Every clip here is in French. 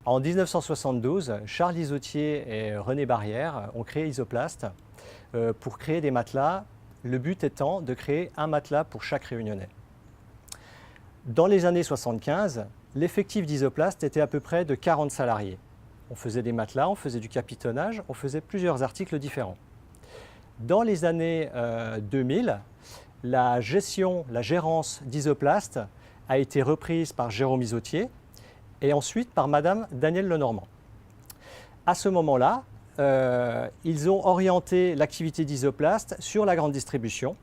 En 1972, Charles Isotier et René Barrière ont créé Isoplast pour créer des matelas, le but étant de créer un matelas pour chaque Réunionnais. Dans les années 75, l'effectif d'Isoplast était à peu près de 40 salariés. On faisait des matelas, on faisait du capitonnage, on faisait plusieurs articles différents. Dans les années 2000, la gérance d'Isoplast a été reprise par Jérôme Isotier et ensuite par Madame Danielle Lenormand. À ce moment-là, ils ont orienté l'activité d'Isoplast sur la grande distribution,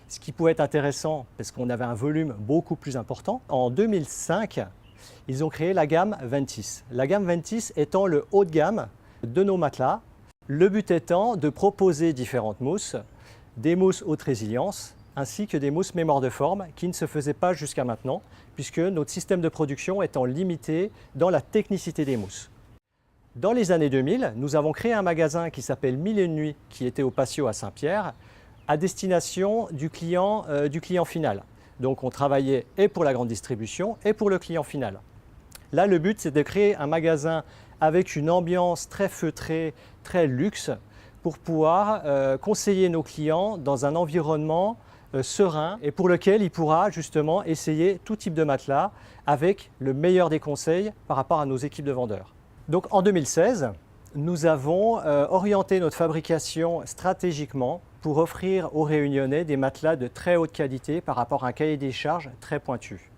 ce qui pouvait être intéressant parce qu'on avait un volume beaucoup plus important. En 2005, ils ont créé la gamme Ventis. La gamme Ventis étant le haut de gamme de nos matelas. Le but étant de proposer différentes mousses, des mousses haute résilience, ainsi que des mousses mémoire de forme qui ne se faisaient pas jusqu'à maintenant, puisque notre système de production étant limité dans la technicité des mousses. Dans les années 2000, nous avons créé un magasin qui s'appelle Mille et une Nuits, qui était au Patio à Saint-Pierre, à destination du client final. Donc on travaillait et pour la grande distribution et pour le client final. Là, le but, c'est de créer un magasin avec une ambiance très feutrée, très luxe, pour pouvoir conseiller nos clients dans un environnement serein et pour lequel il pourra justement essayer tout type de matelas avec le meilleur des conseils par rapport à nos équipes de vendeurs. Donc en 2016, nous avons orienté notre fabrication stratégiquement pour offrir aux Réunionnais des matelas de très haute qualité par rapport à un cahier des charges très pointu.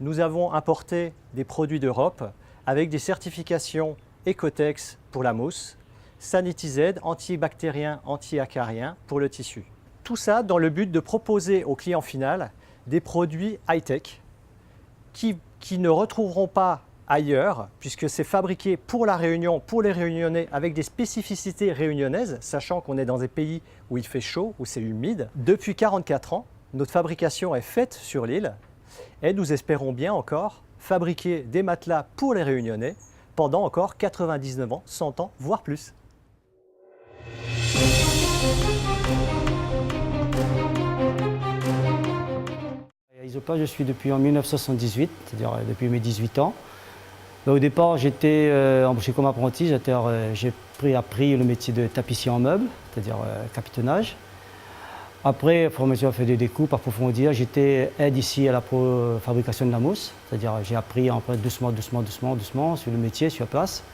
Nous avons importé des produits d'Europe avec des certifications Ecotex pour la mousse, Sanitiz, antibactérien, anti-acarien pour le tissu. Tout ça dans le but de proposer au client final des produits high-tech qui ne retrouveront pas ailleurs, puisque c'est fabriqué pour la Réunion, pour les Réunionnais, avec des spécificités réunionnaises, sachant qu'on est dans des pays où il fait chaud, où c'est humide. Depuis 44 ans, notre fabrication est faite sur l'île et nous espérons bien encore fabriquer des matelas pour les Réunionnais pendant encore 99 ans, 100 ans, voire plus. À Isoplast, je suis depuis en 1978, c'est-à-dire depuis mes 18 ans. Au départ, j'étais embauché comme apprenti, j'ai appris le métier de tapissier en meubles, c'est-à-dire capitonnage. Après, formation a fait des découpes, approfondir. J'étais aide ici à la fabrication de la mousse, c'est-à-dire j'ai appris doucement sur le métier, sur place.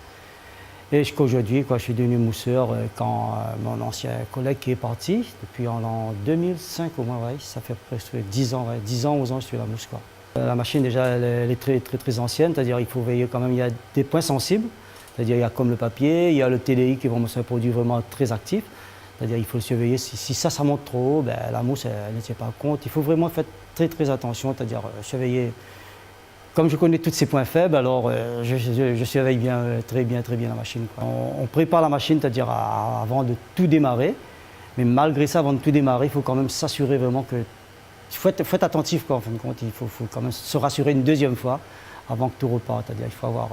Et jusqu'à aujourd'hui, je suis devenu mousseur quand mon ancien collègue qui est parti, depuis en 2005 au moins, ouais, ça fait presque 10 ans, 11 ans que je suis la mousse. La machine déjà elle est très ancienne, c'est-à-dire il faut veiller quand même, il y a des points sensibles, c'est-à-dire il y a comme le papier, il y a le TDI qui est vraiment un produit vraiment très actif, c'est-à-dire il faut le surveiller, si ça monte trop haut, ben, la mousse elle ne tient pas compte, il faut vraiment faire très attention, c'est-à-dire surveiller. Comme je connais tous ces points faibles, alors je surveille très bien la machine, quoi. On prépare la machine, c'est-à-dire avant de tout démarrer, mais malgré ça, avant de tout démarrer, il faut quand même s'assurer vraiment que il faut être attentif, quoi, en fin de compte. Il faut quand même se rassurer une deuxième fois avant que tout reparte. C'est-à-dire il faut avoir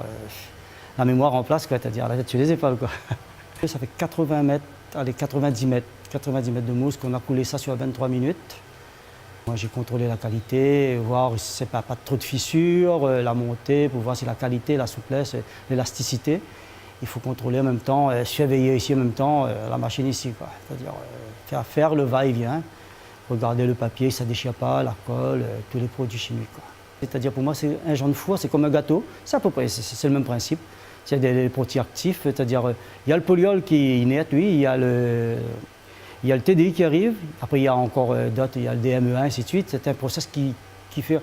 la mémoire en place, c'est-à-dire la tête sur les épaules, quoi. Ça fait 80 mètres, allez, 90 mètres de mousse qu'on a coulé ça sur 23 minutes. Moi j'ai contrôlé la qualité, voir si pas trop de fissures, la montée, pour voir si la qualité, la souplesse, l'élasticité. Il faut contrôler en même temps, surveiller ici en même temps la machine ici, quoi. C'est-à-dire faire le va-et-vient. Regardez le papier, ça ne déchire pas, la colle, tous les produits chimiques. C'est-à-dire pour moi, c'est un genre de four, c'est comme un gâteau. C'est à peu près, c'est le même principe. Il y a des produits actifs, c'est-à-dire il y a le polyol qui est inerte, oui, il y a le TDI qui arrive, après il y a encore d'autres, il y a le DME1, ainsi de suite. C'est un process qui fait,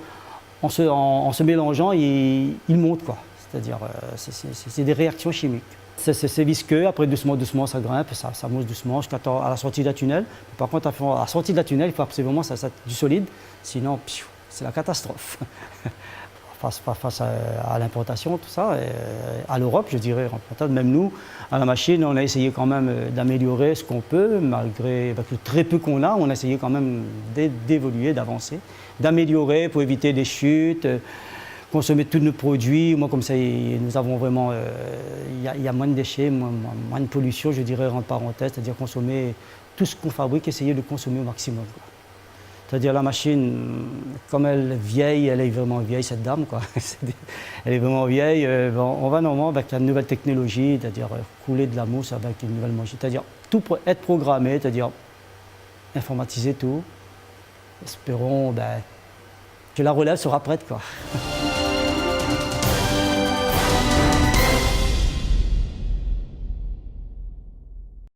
en se mélangeant, il monte, quoi. C'est-à-dire c'est des réactions chimiques. C'est visqueux, après doucement ça grimpe, ça mousse doucement jusqu'à la sortie de la tunnel. Par contre, à la sortie de la tunnel, il faut absolument du solide, sinon c'est la catastrophe. Face à l'importation, tout ça, et à l'Europe, je dirais, même nous, à la machine, on a essayé quand même d'améliorer ce qu'on peut, malgré le très peu qu'on a, on a essayé quand même d'évoluer, d'avancer, d'améliorer pour éviter des chutes. Consommer tous nos produits, moi comme ça nous avons vraiment, il y a moins de déchets, moins de pollution, je dirais entre parenthèses, c'est-à-dire consommer tout ce qu'on fabrique, essayer de consommer au maximum, quoi. C'est-à-dire la machine, comme elle est vieille, elle est vraiment vieille cette dame, quoi. Elle est vraiment vieille, on va normalement avec la nouvelle technologie, c'est-à-dire couler de la mousse avec une nouvelle machine, c'est-à-dire tout être programmé, c'est-à-dire informatiser tout. Espérons que la relève sera prête, quoi.